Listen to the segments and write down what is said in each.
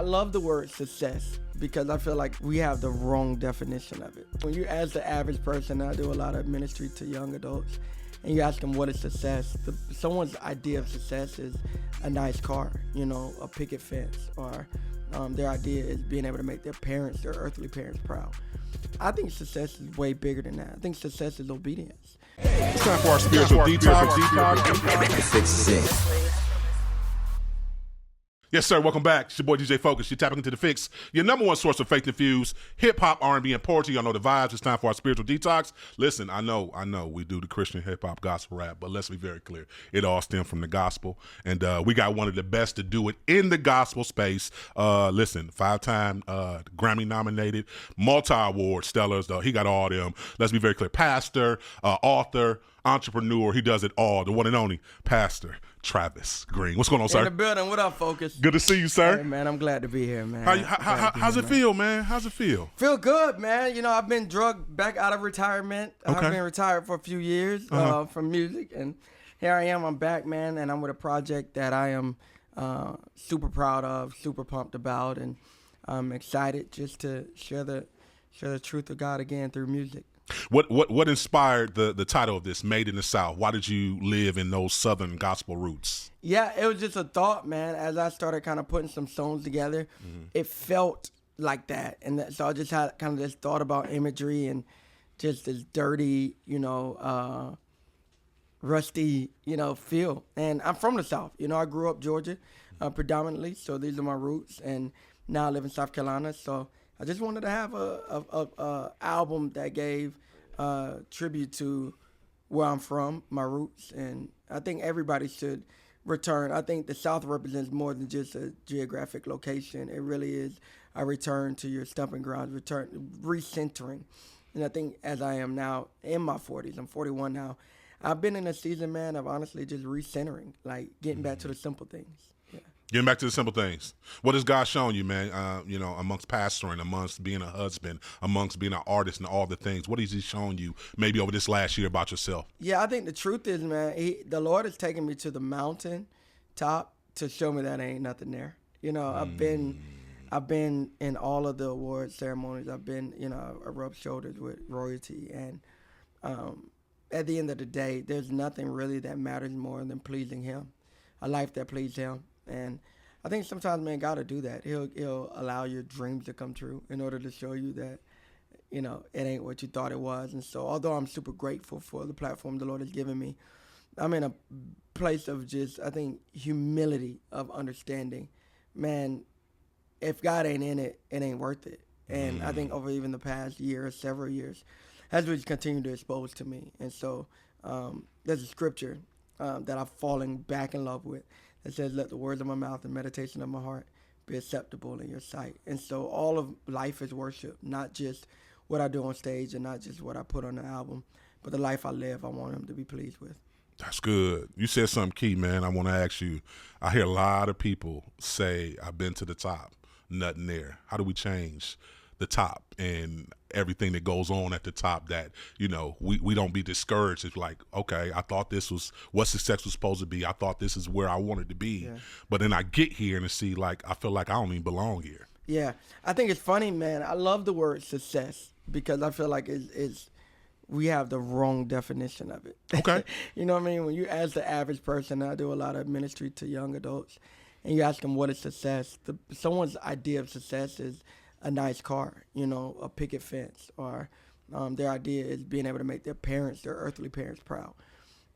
I love the word success because I feel like we have the wrong definition of it. When you ask the average person, I do a lot of ministry to young adults, and you ask them what is success, someone's idea of success is a nice car, a picket fence, or their idea is being able to make their earthly parents proud. I think success is way bigger than that. I think success is obedience. It's time for our spiritual detox. Yes, sir. Welcome back. It's your boy DJ Focus. You're tapping into the Fixx, your number one source of faith-infused hip-hop, R&B, and poetry. Y'all know the vibes. It's time for our spiritual detox. Listen, I know we do the Christian hip-hop gospel rap, but let's be very clear. It all stems from the gospel, and we got one of the best to do it in the gospel space. Listen, 5-time Grammy-nominated, multi-award stellars. He got all them. Let's be very clear. Pastor, author, entrepreneur. He does it all. The one and only Pastor Travis Greene. What's going on, sir? In the building. What up, Focus? Good to see you, sir. Hey, man, I'm glad to be here, man. How's it feel, man? How's it feel? Feel good, man. I've been drugged back out of retirement. Okay. I've been retired for a few years from music, and here I am. I'm back, man, and I'm with a project that I am super proud of, super pumped about, and I'm excited just to share the truth of God again through music. What inspired the title of this, Made in the South? Why did you live in those Southern gospel roots? Yeah, it was just a thought, man. As I started kind of putting some songs together, it felt like that. And so I just had kind of this thought about imagery and just this dirty, rusty, feel. And I'm from the South. I grew up Georgia predominantly, so these are my roots. And now I live in South Carolina, so I just wanted to have a album that gave tribute to where I'm from, my roots, and I think everybody should return. I think the South represents more than just a geographic location. It really is a return to your stomping grounds, recentering. And I think as I am now in my 40s, I'm 41 now, I've been in a season, man, of honestly just recentering, like getting back to the simple things. Getting back to the simple things. What has God shown you, man, amongst pastoring, amongst being a husband, amongst being an artist and all the things? What has he shown you maybe over this last year about yourself? Yeah, I think the truth is, man, the Lord has taken me to the mountain top to show me that ain't nothing there. I've been in all of the award ceremonies. I've been, I rubbed shoulders with royalty. And at the end of the day, there's nothing really that matters more than pleasing him, a life that pleases him. And I think sometimes, man, God will do that. He'll allow your dreams to come true in order to show you that, it ain't what you thought it was. And so although I'm super grateful for the platform the Lord has given me, I'm in a place of just, I think, humility of understanding. Man, if God ain't in it, it ain't worth it. And I think over even the past year or several years, that's what he's continued to expose to me. And so there's a scripture that I've fallen back in love with. It says, let the words of my mouth and meditation of my heart be acceptable in your sight. And so all of life is worship, not just what I do on stage and not just what I put on the album, but the life I live, I want him to be pleased with. That's good. You said something key, man. I want to ask you, I hear a lot of people say, I've been to the top, nothing there. How do we change the top and everything that goes on at the top that, we don't be discouraged? It's like, okay, I thought this was what success was supposed to be. I thought this is where I wanted to be. Yeah. But then I get here and see, I feel like I don't even belong here. Yeah. I think it's funny, man. I love the word success because I feel like we have the wrong definition of it. Okay. You know what I mean? When you ask the average person, I do a lot of ministry to young adults, and you ask them what is success, someone's idea of success is a nice car, a picket fence, or their idea is being able to make their earthly parents proud.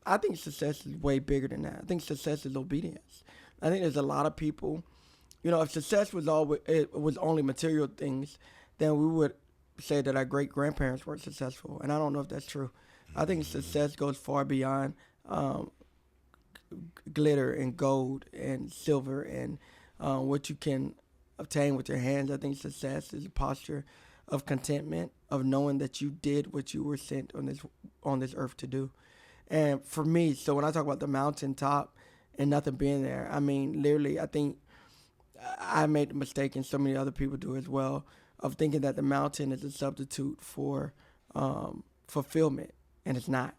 I think success is way bigger than that. I think success is obedience. I think there's a lot of people, if success was only material things, then we would say that our great-grandparents weren't successful, and I don't know if that's true. I think success goes far beyond glitter and gold and silver and what you can obtain with your hands. I think success is a posture of contentment, of knowing that you did what you were sent on this earth to do. And for me, so when I talk about the mountaintop and nothing being there, I mean, literally, I think I made the mistake, and so many other people do as well, of thinking that the mountain is a substitute for fulfillment, and it's not.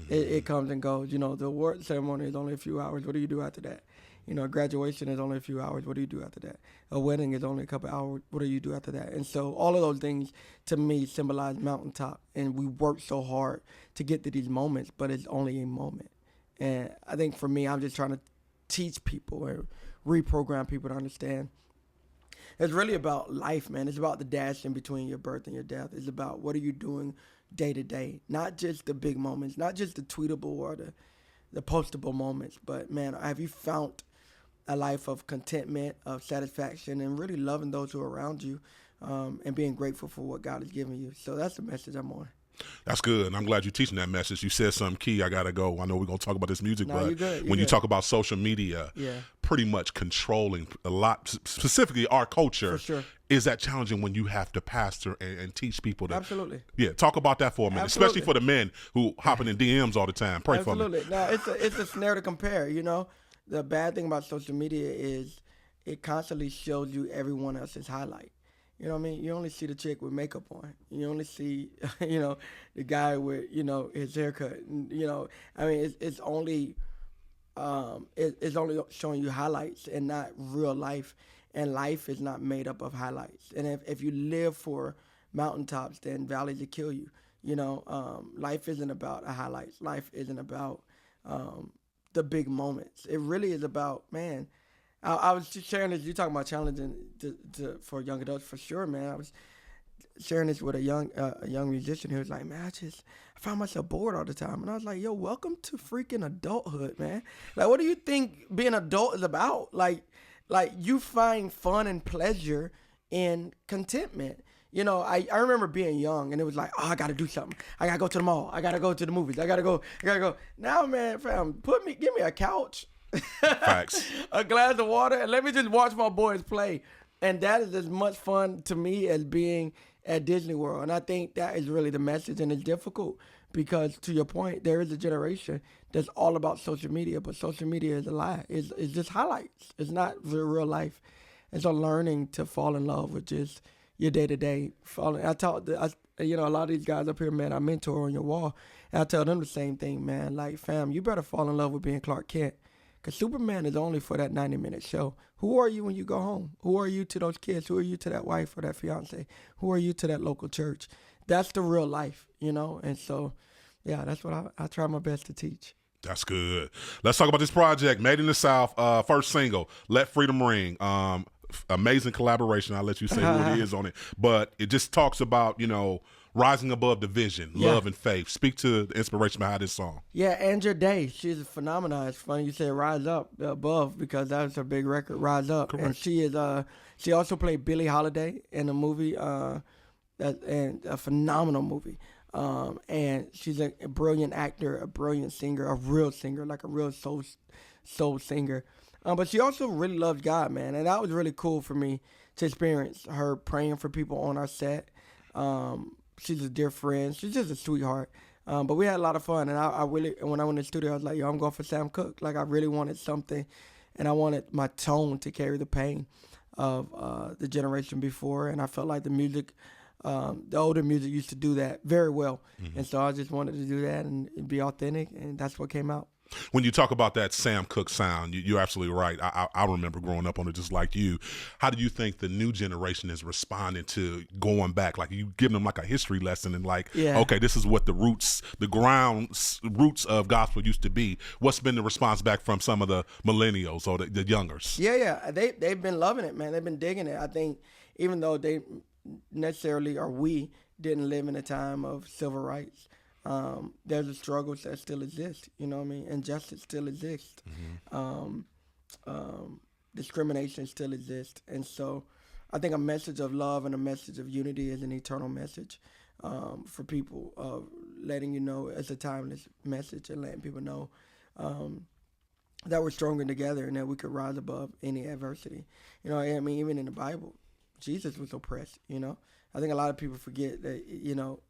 It comes and goes. The award ceremony is only a few hours. What do you do after that? Graduation is only a few hours. What do you do after that? A wedding is only a couple hours. What do you do after that? And so all of those things to me symbolize mountaintop. And we work so hard to get to these moments, but it's only a moment. And I think for me, I'm just trying to teach people and reprogram people to understand. It's really about life, man. It's about the dash in between your birth and your death. It's about what are you doing day to day, not just the big moments, not just the tweetable or the postable moments, but man, have you found a life of contentment, of satisfaction, and really loving those who are around you, and being grateful for what God has given you. So that's the message I'm on. That's good. And I'm glad you're teaching that message. You said something key. I got to go. I know we're going to talk about this music, but when you talk about social media, pretty much controlling a lot, specifically our culture, for sure. Is that challenging when you have to pastor and teach people? Absolutely. Yeah, talk about that for a minute, especially for the men who hopping in DMs all the time. Pray for me. Absolutely. No, it's a snare to compare, The bad thing about social media is it constantly shows you everyone else's highlight. You know what I mean? You only see the chick with makeup on. You only see, the guy with, his haircut. I mean, it's only showing you highlights and not real life. And life is not made up of highlights. And if you live for mountaintops, then valleys will kill you. Life isn't about a highlights. Life isn't about the big moments. It really is about, man. I was just sharing this. You talking about challenging for young adults, for sure, man. I was sharing this with a young musician who was like, man, I found myself bored all the time. And I was like, yo, welcome to freaking adulthood, man. Like, what do you think being adult is about? Like you find fun and pleasure in contentment. I remember being young and it was like, oh, I got to do something. I got to go to the mall. I got to go to the movies. I got to go. Now, man, fam, give me a couch. Facts. A glass of water, and let me just watch my boys play. And that is as much fun to me as being at Disney World. And I think that is really the message, and it's difficult because, to your point, there is a generation that's all about social media, but social media is a lie. It's just highlights. It's not real life. And so learning to fall in love with just your day-to-day. A lot of these guys up here, man, I mentor on your wall, and I tell them the same thing, man. Like, fam, you better fall in love with being Clark Kent. Because Superman is only for that 90-minute show. Who are you when you go home? Who are you to those kids? Who are you to that wife or that fiance? Who are you to that local church? That's the real life, And so, yeah, that's what I try my best to teach. That's good. Let's talk about this project, Made in the South, first single, Let Freedom Ring. Amazing collaboration. I'll let you say who it is on it. But it just talks about, rising above division, love and faith. Speak to the inspiration behind this song. Yeah, Andra Day, she's a phenomenon. It's funny you say Rise Up above because that was her big record, Rise Up. Correct. And she is she also played Billie Holiday in a movie, and a phenomenal movie. And she's a brilliant actor, a brilliant singer, a real singer, like a real soul singer. But she also really loves God, man, and that was really cool for me to experience her praying for people on our set. She's a dear friend. She's just a sweetheart. But we had a lot of fun. And I really, when I went to the studio, I was like, yo, I'm going for Sam Cooke. Like, I really wanted something. And I wanted my tone to carry the pain of the generation before. And I felt like the music, the older music used to do that very well. Mm-hmm. And so I just wanted to do that and be authentic. And that's what came out. When you talk about that Sam Cooke sound, you're absolutely right. I remember growing up on it just like you. How do you think the new generation is responding to going back? Like, you giving them like a history lesson and okay, this is what the roots of gospel used to be. What's been the response back from some of the millennials or the youngers? Yeah. They've been loving it, man. They've been digging it. I think even though they necessarily, or we, didn't live in a time of civil rights, there's a struggle that still exists, you know what I mean? Injustice still exists. Mm-hmm. Discrimination still exists. And so I think a message of love and a message of unity is an eternal message for people, letting you know it's a timeless message and letting people know that we're stronger together and that we could rise above any adversity. You know, I mean, even in the Bible, Jesus was oppressed, I think a lot of people forget that,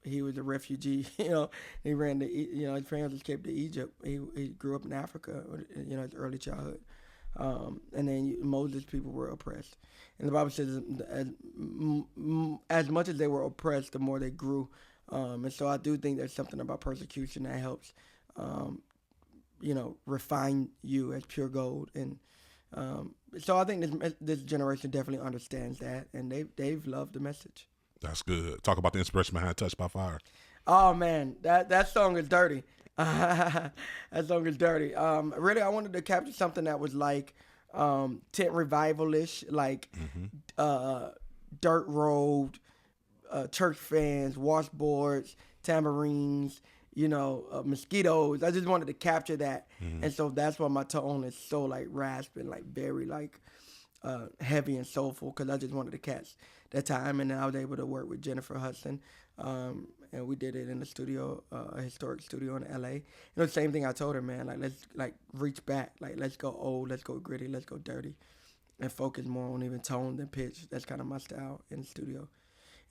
he was a refugee, he ran to, his parents escaped to Egypt. He grew up in Africa, his early childhood. And then Moses' people were oppressed. And the Bible says as much as they were oppressed, the more they grew. And so I do think there's something about persecution that helps, refine you as pure gold and So I think this generation definitely understands that, and they've loved the message. That's good. Talk about the inspiration behind Touched by Fire. Oh man, that song is dirty. That song is dirty. Really, I wanted to capture something that was like tent revival-ish, like dirt road, church fans, washboards, tambourines, mosquitoes. I just wanted to capture that, and so that's why my tone is so like rasping, like very like heavy and soulful, because I just wanted to catch that time. And then I was able to work with Jennifer Hudson, and we did it in the studio, a historic studio in LA. The same thing I told her, man, like let's like reach back, like let's go old, let's go gritty, let's go dirty, and focus more on even tone than pitch. That's kind of my style in the studio.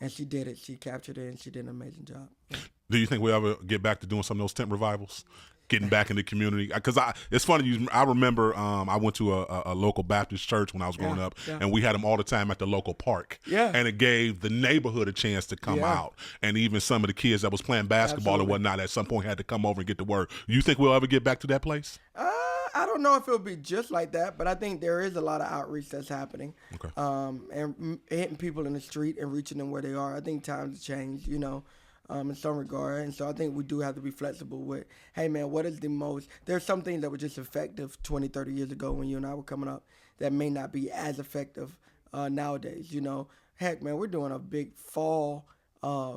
And she did it. She captured it, and she did an amazing job. Yeah. Do you think we'll ever get back to doing some of those tent revivals? Getting back in the community? Because it's funny, I remember I went to a local Baptist church when I was growing up, and we had them all the time at the local park. Yeah. And it gave the neighborhood a chance to come out. And even some of the kids that was playing basketball and whatnot at some point had to come over and get to work. You think we'll ever get back to that place? I don't know if it'll be just like that, but I think there is a lot of outreach that's happening. Okay. And hitting people in the street and reaching them where they are. I think times have changed, in some regard. And so I think we do have to be flexible with, hey, man, what is the most... There's some things that were just effective 20, 30 years ago when you and I were coming up that may not be as effective nowadays, Heck, man, we're doing a big fall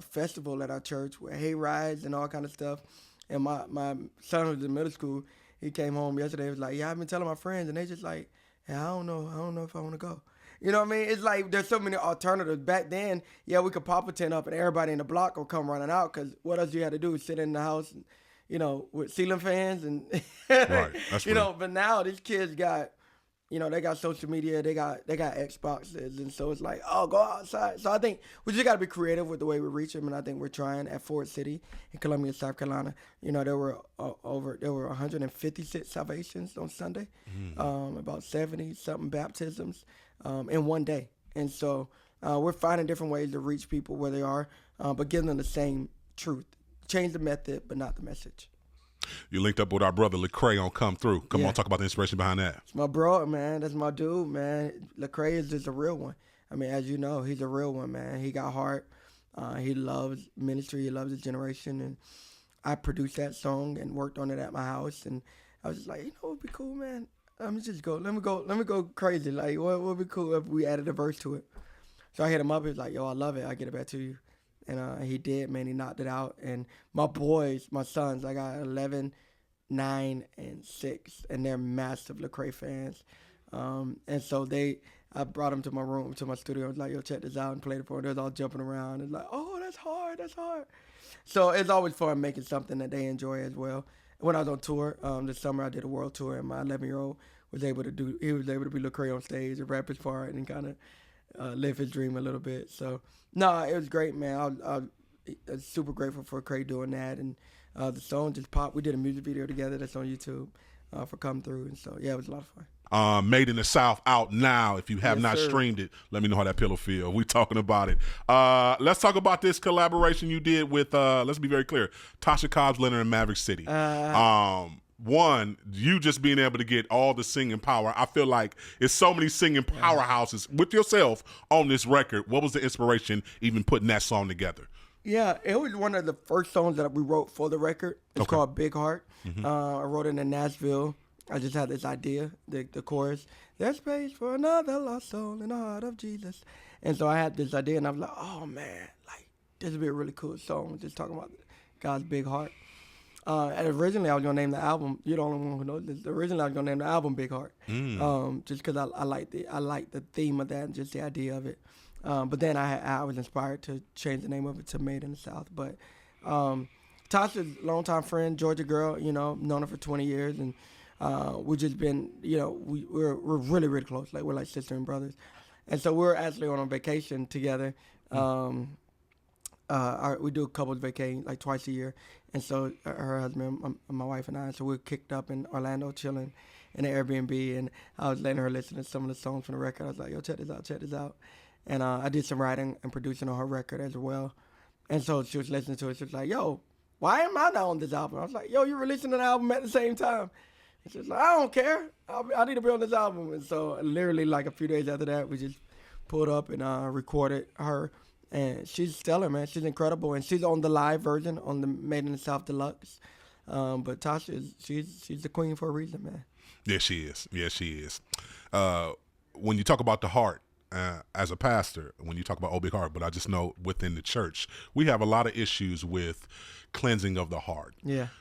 festival at our church with hay rides and all kind of stuff. And my son was in middle school. He came home yesterday. He was like, yeah, I've been telling my friends, and they just like, yeah, I don't know if I want to go. You know what I mean? It's like there's so many alternatives. Back then, we could pop a tent up and everybody in the block will come running out, because what else you had to do is sit in the house, and, with ceiling fans and, right. That's but now these kids got, they got social media, they got Xboxes, and so it's like, oh, go outside. So I think we just got to be creative with the way we reach them, and I think we're trying at Ford City in Columbia, South Carolina. There were 156 salvations on Sunday, about 70-something baptisms in one day. And so we're finding different ways to reach people where they are, but give them the same truth. Change the method, but not the message. You linked up with our brother Lecrae on Come Through. Come on, talk about the inspiration behind that. It's my bro, man. That's my dude, man. Lecrae is just a real one. I mean, as you know, he's a real one, man. He got heart. He loves ministry. He loves his generation. And I produced that song and worked on it at my house. And I was just like, what would be cool, man? Let me go crazy. Like, what would be cool if we added a verse to it? So I hit him up. He was like, yo, I love it. I'll get it back to you. And he did, man. He knocked it out. And my boys, my sons, I got 11, 9, and 6, and they're massive Lecrae fans. And so I brought them to my room, to my studio. I was like, yo, check this out, and played it for them. They was all jumping around. And like, oh, that's hard. So it's always fun making something that they enjoy as well. When I was on tour this summer, I did a world tour, and my 11-year-old was able to be Lecrae on stage and rap his part and kind of live his dream a little bit. So, no, it was great, man. I was super grateful for Lecrae doing that. And the song just popped. We did a music video together that's on YouTube for Come Through. And so, yeah, it was a lot of fun. Made in the South, out now. If you have not streamed it, let me know how that pillow feel. We talking about it. Let's talk about this collaboration you did with, let's be very clear, Tasha Cobbs, Leonard, and Maverick City. One, you just being able to get all the singing power. I feel like it's so many singing powerhouses with yourself on this record. What was the inspiration even putting that song together? Yeah, it was one of the first songs that we wrote for the record. It's called Big Heart. I wrote it in Nashville. I just had this idea, the chorus. There's space for another lost soul in the heart of Jesus. And so I had this idea, and I was like, oh, man, like, this would be a really cool song, just talking about God's big heart. And originally I was going to name the album, you're the only one who knows this, originally I was going to name the album Big Heart, just because I like the theme of that and just the idea of it. But then I was inspired to change the name of it to Made in the South. But Tasha's a longtime friend, Georgia girl, known her for 20 years, and we've just been, we're really, really close. Like, we're like sister and brothers. And so we're actually on a vacation together. We do a couples vacation like twice a year. And so her husband, my wife and I, so we're kicked up in Orlando chilling in an Airbnb. And I was letting her listen to some of the songs from the record. I was like, yo, check this out. And I did some writing and producing on her record as well. And so she was listening to it. She was like, yo, why am I not on this album? I was like, yo, you're releasing an album at the same time. She's like, I don't care. I need to be on this album. And so literally like a few days after that, we just pulled up and recorded her. And she's stellar, man. She's incredible. And she's on the live version, on the Made in the South Deluxe. But Tasha, she's the queen for a reason, man. Yeah, she is. Yeah, she is. When you talk about the heart, as a pastor, when you talk about big heart, but I just know within the church, we have a lot of issues with cleansing of the heart,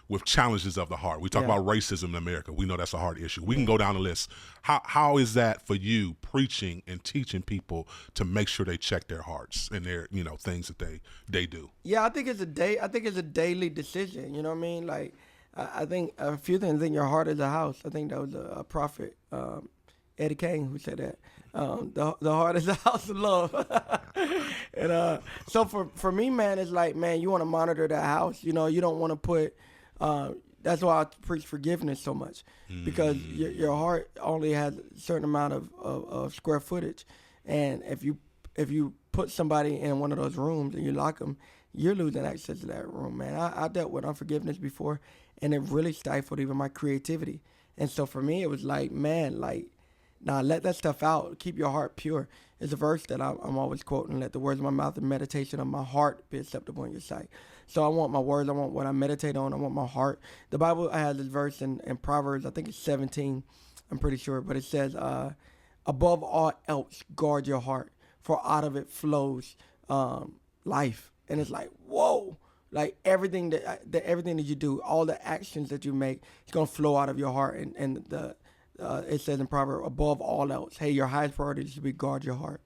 with challenges of the heart. We talk about racism in America. We know that's a hard issue. We can go down the list. How is that for you, preaching and teaching people to make sure they check their hearts and their things that they do? Yeah, I think it's a daily decision. You know what I mean? Like I think a few things in your heart is a house. I think that was a prophet, Eddie Kane, who said that. The heart is the house of love. And so for me, man, it's like, man, you want to monitor that house. You don't want to put that's why I preach forgiveness so much, because your heart only has a certain amount of square footage. And if you put somebody in one of those rooms and you lock them, you're losing access to that room, man. I dealt with unforgiveness before, and it really stifled even my creativity. And so for me, it was like, man, like, nah, let that stuff out. Keep your heart pure. It's a verse that I'm always quoting. Let the words of my mouth and meditation of my heart be acceptable in your sight. So I want my words. I want what I meditate on. I want my heart. The Bible has this verse in Proverbs, I think it's 17, I'm pretty sure. But it says, above all else, guard your heart, for out of it flows life. And it's like, whoa. Like everything that you do, all the actions that you make, it's going to flow out of your heart. And it says in Proverbs, above all else, hey, your highest priority should be guard your heart.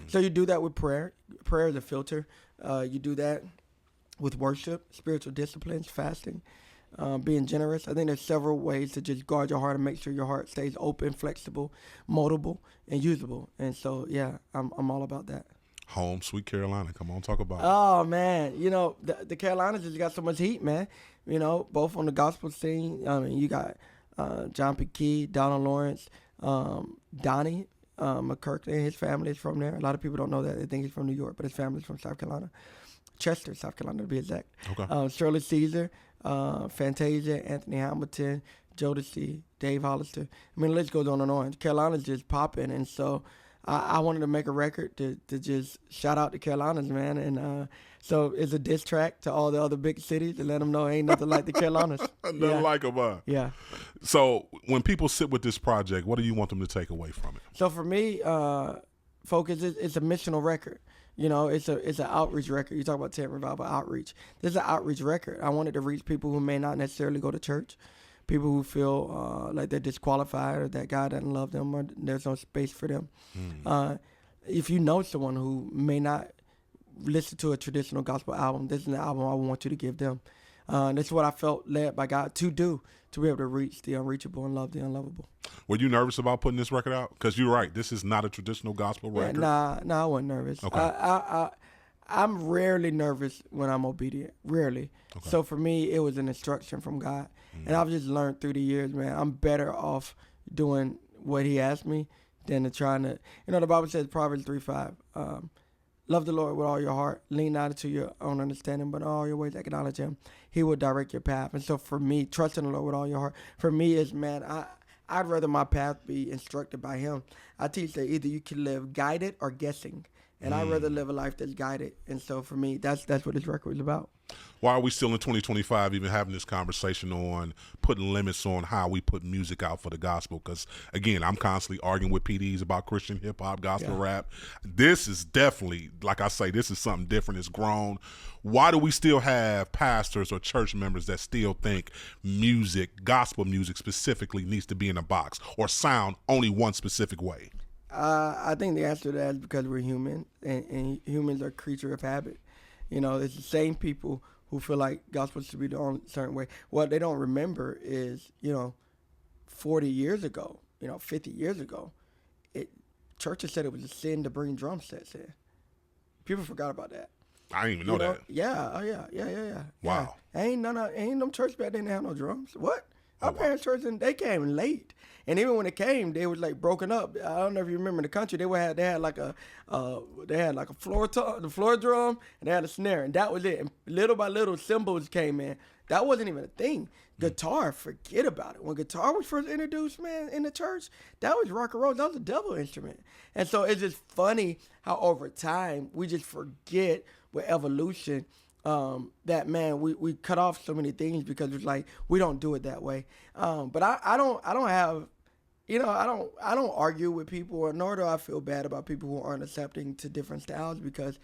So you do that with prayer. Prayer is a filter. You do that with worship, spiritual disciplines, fasting, being generous. I think there's several ways to just guard your heart and make sure your heart stays open, flexible, moldable, and usable. And so, yeah, I'm all about that. Home, sweet Carolina. Come on, talk about it. Oh, man. The Carolinas just got so much heat, man. Both on the gospel scene. I mean, you got John P. Key, Donald Lawrence, Donnie McKirkland, his family is from there. A lot of people don't know that. They think he's from New York, but his family's from South Carolina. Chester, South Carolina, to be exact. Okay. Shirley Caesar, Fantasia, Anthony Hamilton, Jodeci, Dave Hollister. I mean, the list goes on and on. Carolina's just popping, and so I wanted to make a record to just shout out the Carolinas, man. And so it's a diss track to all the other big cities to let them know ain't nothing like the Carolinas. Nothing like them, huh? Yeah. So when people sit with this project, what do you want them to take away from it? So for me, Focus, it's a missional record. It's an outreach record. You talk about tent revival outreach. This is an outreach record. I wanted to reach people who may not necessarily go to church, people who feel like they're disqualified or that God doesn't love them or there's no space for them. If you know someone who may not listen to a traditional gospel album, this is an album I want you to give them. That's what I felt led by God to do, to be able to reach the unreachable and love the unlovable. Were you nervous about putting this record out? Because you're right, this is not a traditional gospel record. Nah, I wasn't nervous. Okay. I'm rarely nervous when I'm obedient, rarely. Okay. So for me, it was an instruction from God. And I've just learned through the years, man, I'm better off doing what he asked me than to trying to, the Bible says, Proverbs 3:5, love the Lord with all your heart, lean not into your own understanding, but in all your ways acknowledge him. He will direct your path. And so for me, trusting the Lord with all your heart, for me is, man, I'd rather my path be instructed by him. I teach that either you can live guided or guessing. And I'd rather live a life that's guided. And so for me, that's what this record is about. Why are we still in 2025 even having this conversation on putting limits on how we put music out for the gospel? Because, again, I'm constantly arguing with PDs about Christian hip-hop, gospel rap. This is definitely, like I say, this is something different. It's grown. Why do we still have pastors or church members that still think music, gospel music specifically, needs to be in a box or sound only one specific way? I think the answer to that is because we're human, and humans are a creature of habit. It's the same people who feel like gospel should be done a certain way. What they don't remember is, 40 years ago, 50 years ago, churches said it was a sin to bring drum sets in. People forgot about that. I didn't even know that. Yeah. Oh, yeah. Wow. Yeah. Ain't no church back then that had no drums. What? Our parents' church, and they came late. And even when it came, they was like broken up. I don't know if you remember in the country, they had like a floor drum, and they had a snare, and that was it. And little by little, cymbals came in. That wasn't even a thing. Guitar, forget about it. When guitar was first introduced, man, in the church, that was rock and roll. That was a devil instrument. And so it's just funny how over time we just forget with evolution that, man, we cut off so many things because it's like we don't do it that way. But I don't have, I don't argue with people, nor do I feel bad about people who aren't accepting to different styles, because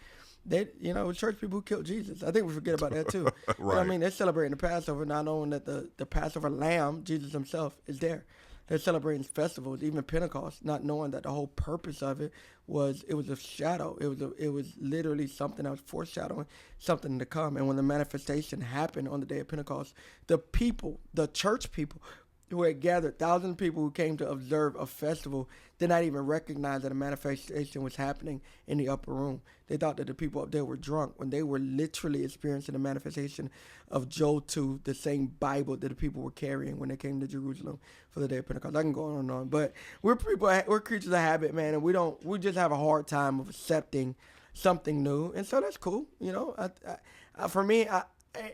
they, church people who killed Jesus. I think we forget about that too. Right. They're celebrating the Passover, not knowing that the Passover lamb, Jesus himself, is there. They're celebrating festivals, even Pentecost, not knowing that the whole purpose of it was a shadow. It was literally something that was foreshadowing something to come. And when the manifestation happened on the day of Pentecost, the church people who had gathered, thousands of people who came to observe a festival, did not even recognize that a manifestation was happening in the upper room. They thought that the people up there were drunk when they were literally experiencing the manifestation of Joel 2, the same Bible that the people were carrying when they came to Jerusalem for the day of Pentecost. I can go on and on, but we're creatures of habit, man, and we just have a hard time of accepting something new, and so that's cool. For me,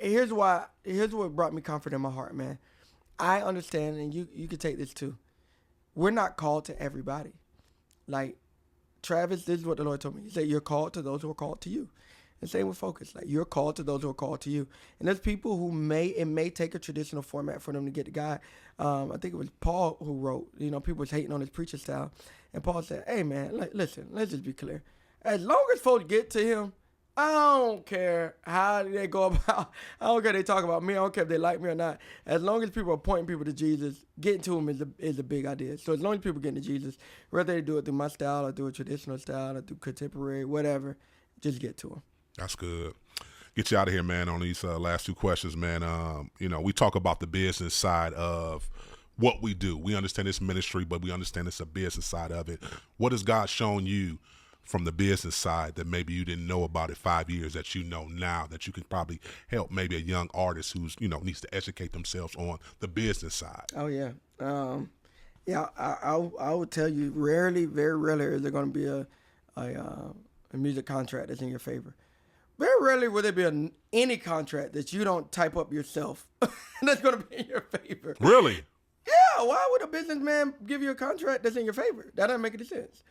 here's what brought me comfort in my heart, man. I understand, and you could take this too. We're not called to everybody. Like, Travis, this is what the Lord told me. He said, you're called to those who are called to you. And same with Focus. Like, you're called to those who are called to you. And there's people who may take a traditional format for them to get the guy. I think it was Paul who wrote, people was hating on his preacher style. And Paul said, hey, man, listen, let's just be clear. As long as folks get to him, I don't care how they go about. I don't care if they talk about me. I don't care if they like me or not. As long as people are pointing people to Jesus, getting to him is a big idea. So as long as people get to Jesus, whether they do it through my style or through a traditional style or through contemporary, whatever, just get to him. That's good. Get you out of here, man, on these last two questions, man. We talk about the business side of what we do. We understand this ministry, but we understand it's a business side of it. What has God shown you from the business side that maybe you didn't know about it 5 years that you know now that you can probably help maybe a young artist who's, needs to educate themselves on the business side? Oh, yeah. I would tell you very rarely is there going to be a music contract that's in your favor. Very rarely will there be any contract that you don't type up yourself that's going to be in your favor. Really? Yeah. Why would a businessman give you a contract that's in your favor? That doesn't make any sense.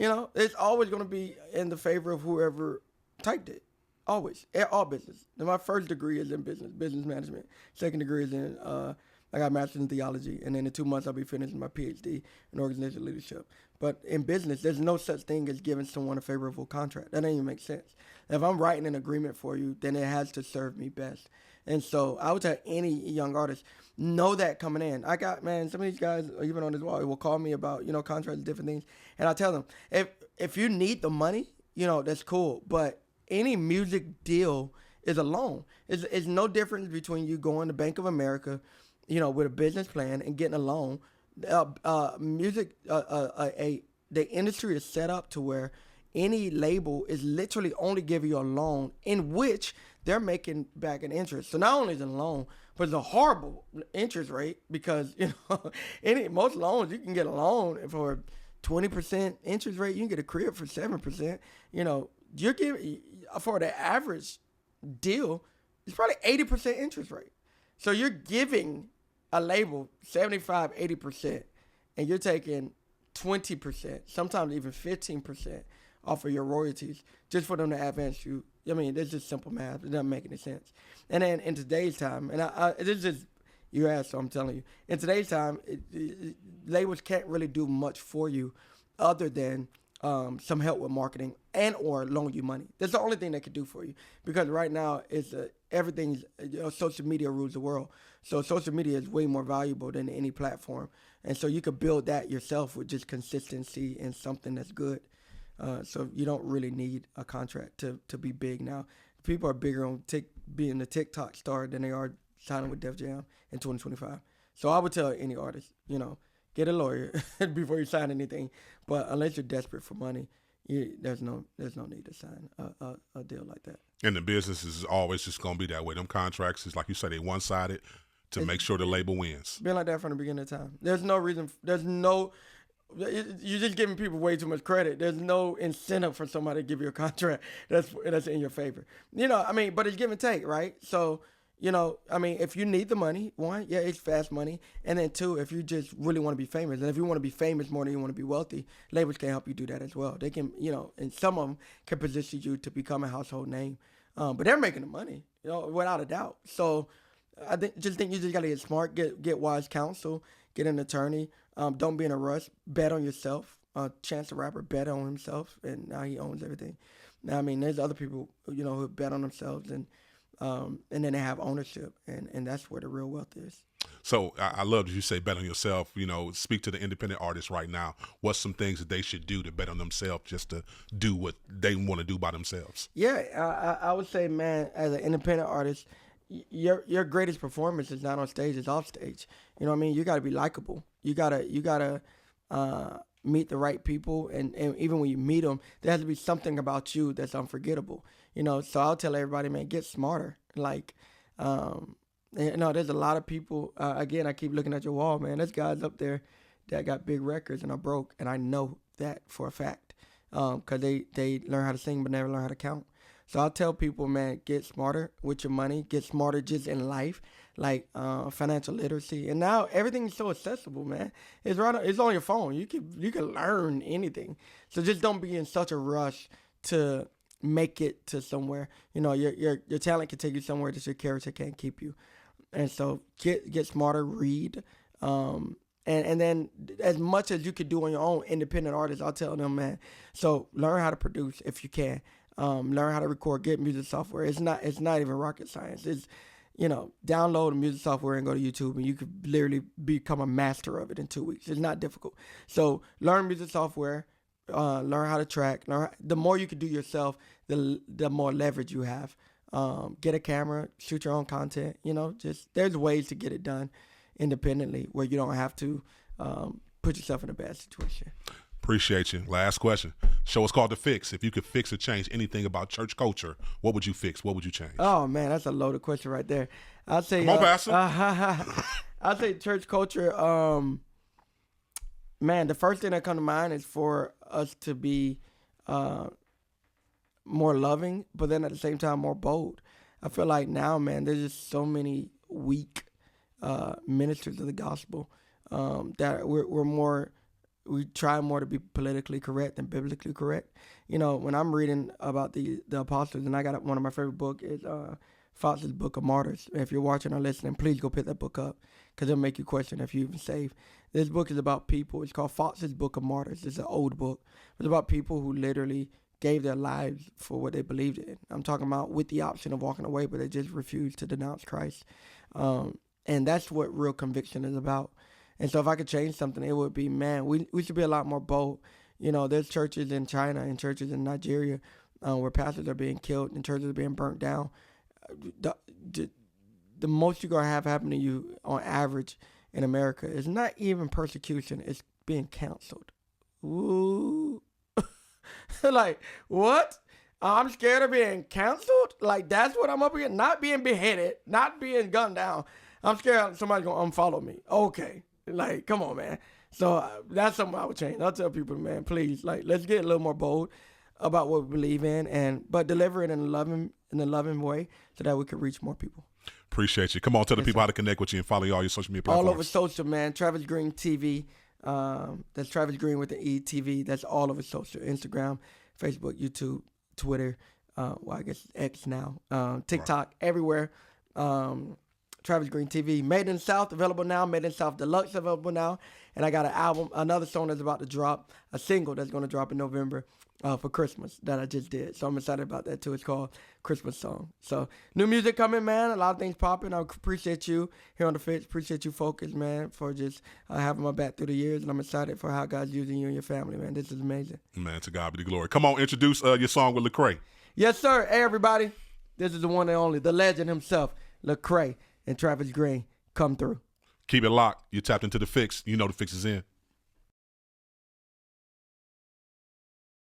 It's always going to be in the favor of whoever typed it. Always. All business. And my first degree is in business management. Second degree is in, I got a master's in theology. And then in 2 months, I'll be finishing my PhD in organizational leadership. But in business, there's no such thing as giving someone a favorable contract. That doesn't even make sense. If I'm writing an agreement for you, then it has to serve me best. And so I would tell any young artist, know that coming in. I got, man, some of these guys, even on this wall, will call me about, contracts and different things. And I tell them, if you need the money, that's cool. But any music deal is a loan. It's no difference between you going to Bank of America, with a business plan and getting a loan. The industry is set up to where any label is literally only giving you a loan in which they're making back an interest. So not only is it a loan, but it's a horrible interest rate because, most loans, you can get a loan for 20% interest rate. You can get a crib for 7%. You're giving, for the average deal, it's probably 80% interest rate. So you're giving a label 75, 80%, and you're taking 20%, sometimes even 15% off of your royalties just for them to advance you. It's just simple math. It doesn't make any sense. And then in today's time, and it's just, you asked, so I'm telling you, in today's time, labels can't really do much for you other than some help with marketing and or loan you money. That's the only thing they could do for you, because right now everything's social media rules the world. So social media is way more valuable than any platform, and so you could build that yourself with just consistency and something that's good. So you don't really need a contract to be big now. People are bigger on being a TikTok star than they are signing with Def Jam in 2025. So I would tell any artist, get a lawyer before you sign anything. But unless you're desperate for money, there's no need to sign a deal like that. And the business is always just going to be that way. Them contracts is, like you say, they one-sided. to make sure the label wins. Been like that from the beginning of time. There's no reason. You're just giving people way too much credit. There's no incentive for somebody to give you a contract that's in your favor. But it's give and take, right? So, if you need the money, one, yeah, it's fast money. And then two, if you just really want to be famous, and if you want to be famous more than you want to be wealthy, labels can help you do that as well. They can, and some of them can position you to become a household name. But they're making the money, without a doubt. So I think you just got to get smart, get wise counsel, get an attorney. Don't be in a rush. Bet on yourself. Chance the Rapper bet on himself, and now he owns everything. Now, there's other people, who bet on themselves, and then they have ownership, and that's where the real wealth is. So I love that you say bet on yourself. Speak to the independent artists right now. What's some things that they should do to bet on themselves, just to do what they want to do by themselves? Yeah, I would say, man, as an independent artist, your greatest performance is not on stage, it's off stage. You got to be likable. You gotta meet the right people, and even when you meet them, there has to be something about you that's unforgettable. So I'll tell everybody, man, get smarter. Like, there's a lot of people. Again, I keep looking at your wall, man. There's guys up there that got big records and are broke, and I know that for a fact, because they learn how to sing but never learn how to count. So I'll tell people, man, get smarter with your money, get smarter just in life, like financial literacy. And now everything is so accessible, man. It's on your phone. You can learn anything. So just don't be in such a rush to make it to somewhere. Your talent can take you somewhere that your character can't keep you. And so get smarter, read, and then as much as you could do on your own, independent artists, I'll tell them, man. So learn how to produce if you can. Learn how to record, get music software. It's not even rocket science. It's, download the music software and go to YouTube, and you could literally become a master of it in 2 weeks. It's not difficult. So learn music software, learn how to track. The more you can do yourself, the more leverage you have. Get a camera, shoot your own content. There's ways to get it done independently where you don't have to put yourself in a bad situation. Appreciate you. Last question. Show is called The Fixx. If you could fix or change anything about church culture, what would you fix? What would you change? Oh, man, that's a loaded question right there. I'd say, come on, Pastor. I'd say church culture, man, the first thing that comes to mind is for us to be more loving, but then at the same time more bold. I feel like now, man, there's just so many weak ministers of the gospel that we try more to be politically correct than biblically correct. When I'm reading about the apostles, and I got one of my favorite books is Fox's Book of Martyrs. If you're watching or listening, please go pick that book up, because it'll make you question if you're even saved. This book is about people. It's called Fox's Book of Martyrs. It's an old book. It's about people who literally gave their lives for what they believed in. I'm talking about with the option of walking away, but they just refused to denounce Christ. And that's what real conviction is about. And so if I could change something, it would be, man, we should be a lot more bold. There's churches in China and churches in Nigeria where pastors are being killed and churches are being burnt down. The most you're going to have happen to you on average in America is not even persecution. It's being canceled. Ooh. Like, what? I'm scared of being canceled? Like, that's what I'm up against? Not being beheaded, not being gunned down. I'm scared somebody's going to unfollow me. Okay. Like, come on, man. So that's something I would change. I'll tell people, man, please, like, let's get a little more bold about what we believe in, but deliver it in a loving way so that we can reach more people. Appreciate you. Come on, tell the people how to connect with you and follow you all your social media platforms. All over social, man. Travis Greene TV. That's Travis Greene with the E TV. That's all over social. Instagram, Facebook, YouTube, Twitter. I guess X now. TikTok, right. Everywhere. Travis Greene TV. Made in the South, available now. Made in the South Deluxe, available now. And I got an album, another song that's about to drop, a single that's going to drop in November for Christmas that I just did. So I'm excited about that too. It's called Christmas Song. So new music coming, man. A lot of things popping. I appreciate you here on The Fixx. Appreciate you, Focus, man, for just having my back through the years. And I'm excited for how God's using you and your family, man. This is amazing. Man, to God be the glory. Come on, introduce your song with Lecrae. Yes, sir. Hey, everybody. This is the one and only, the legend himself, Lecrae and Travis Greene. Come through. Keep it locked. You tapped into The Fixx. You know The Fixx is in.